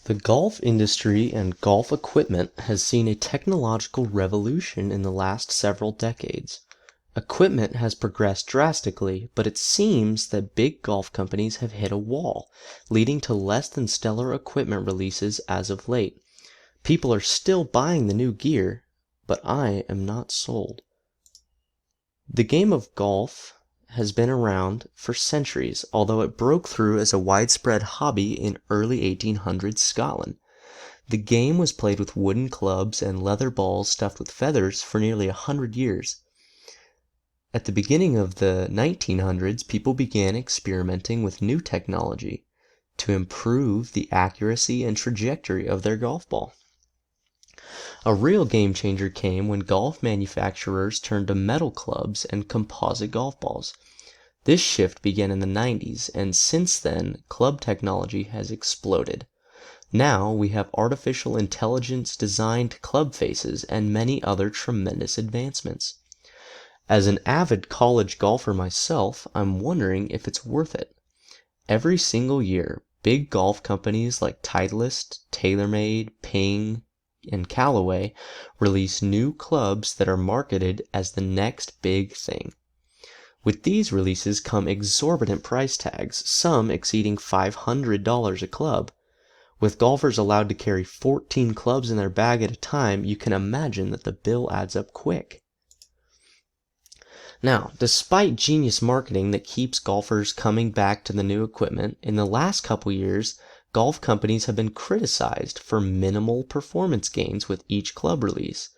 The golf industry and golf equipment has seen a technological revolution in the last several decades. Equipment has progressed drastically, but it seems that big golf companies have hit a wall, leading to less than stellar equipment releases as of late. People are still buying the new gear, but I am not sold. The game of golf has been around for centuries, although it broke through as a widespread hobby in early 1800s Scotland. The game was played with wooden clubs and leather balls stuffed with feathers for nearly 100 years. At the beginning of the 1900s, people began experimenting with new technology to improve the accuracy and trajectory of their golf ball. A real game changer came when golf manufacturers turned to metal clubs and composite golf balls. This shift began in the 90s, and since then, club technology has exploded. Now we have artificial intelligence designed club faces and many other tremendous advancements. As an avid college golfer myself, I'm wondering if it's worth it. Every single year, big golf companies like Titleist, TaylorMade, Ping, and Callaway release new clubs that are marketed as the next big thing. With these releases come exorbitant price tags, some exceeding $500 a club. With golfers allowed to carry 14 clubs in their bag at a time, you can imagine that the bill adds up quick. Now, despite genius marketing that keeps golfers coming back to the new equipment, in the last couple years, golf companies have been criticized for minimal performance gains with each club release.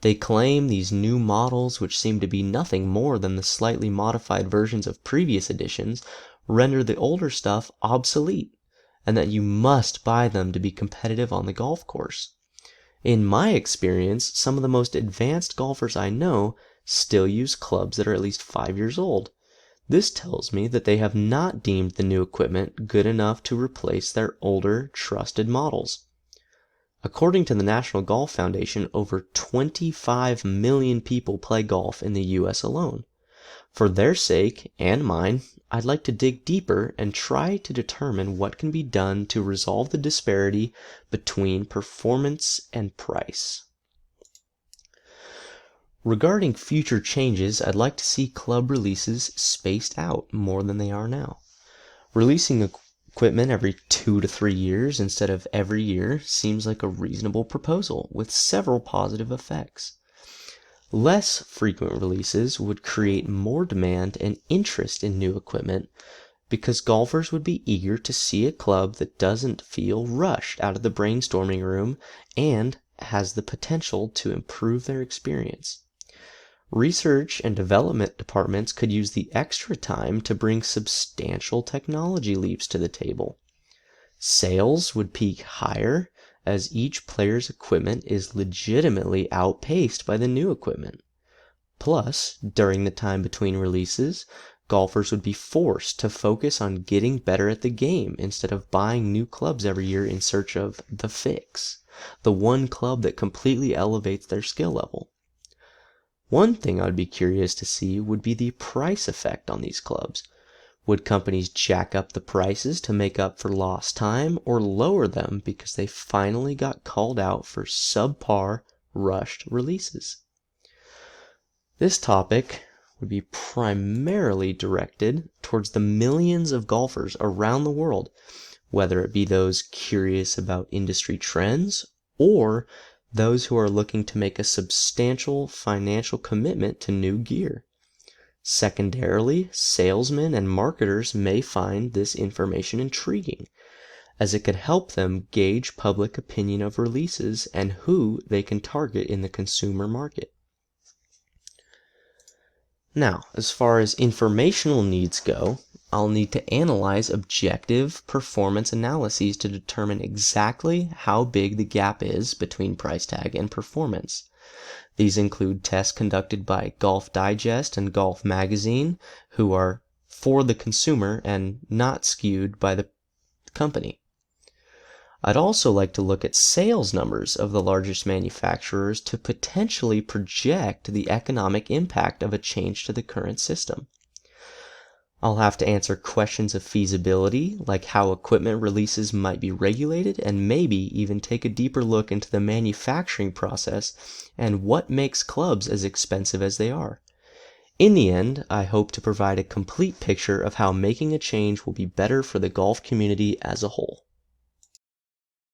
They claim these new models, which seem to be nothing more than the slightly modified versions of previous editions, render the older stuff obsolete, and that you must buy them to be competitive on the golf course. In my experience, some of the most advanced golfers I know still use clubs that are at least 5 years old. This tells me that they have not deemed the new equipment good enough to replace their older, trusted models. According to the National Golf Foundation, over 25 million people play golf in the U.S. alone. For their sake, and mine, I'd like to dig deeper and try to determine what can be done to resolve the disparity between performance and price. Regarding future changes, I'd like to see club releases spaced out more than they are now. Releasing equipment every 2 to 3 years instead of every year seems like a reasonable proposal with several positive effects. Less frequent releases would create more demand and interest in new equipment because golfers would be eager to see a club that doesn't feel rushed out of the brainstorming room and has the potential to improve their experience. Research and development departments could use the extra time to bring substantial technology leaps to the table. Sales would peak higher as each player's equipment is legitimately outpaced by the new equipment. Plus, during the time between releases, golfers would be forced to focus on getting better at the game instead of buying new clubs every year in search of the fix, the one club that completely elevates their skill level. One thing I'd be curious to see would be the price effect on these clubs. Would companies jack up the prices to make up for lost time or lower them because they finally got called out for subpar, rushed releases? This topic would be primarily directed towards the millions of golfers around the world, whether it be those curious about industry trends or those who are looking to make a substantial financial commitment to new gear. Secondarily, salesmen and marketers may find this information intriguing, as it could help them gauge public opinion of releases and who they can target in the consumer market. Now, as far as informational needs go, I'll need to analyze objective performance analyses to determine exactly how big the gap is between price tag and performance. These include tests conducted by Golf Digest and Golf Magazine, who are for the consumer and not skewed by the company. I'd also like to look at sales numbers of the largest manufacturers to potentially project the economic impact of a change to the current system. I'll have to answer questions of feasibility, like how equipment releases might be regulated, and maybe even take a deeper look into the manufacturing process and what makes clubs as expensive as they are. In the end, I hope to provide a complete picture of how making a change will be better for the golf community as a whole.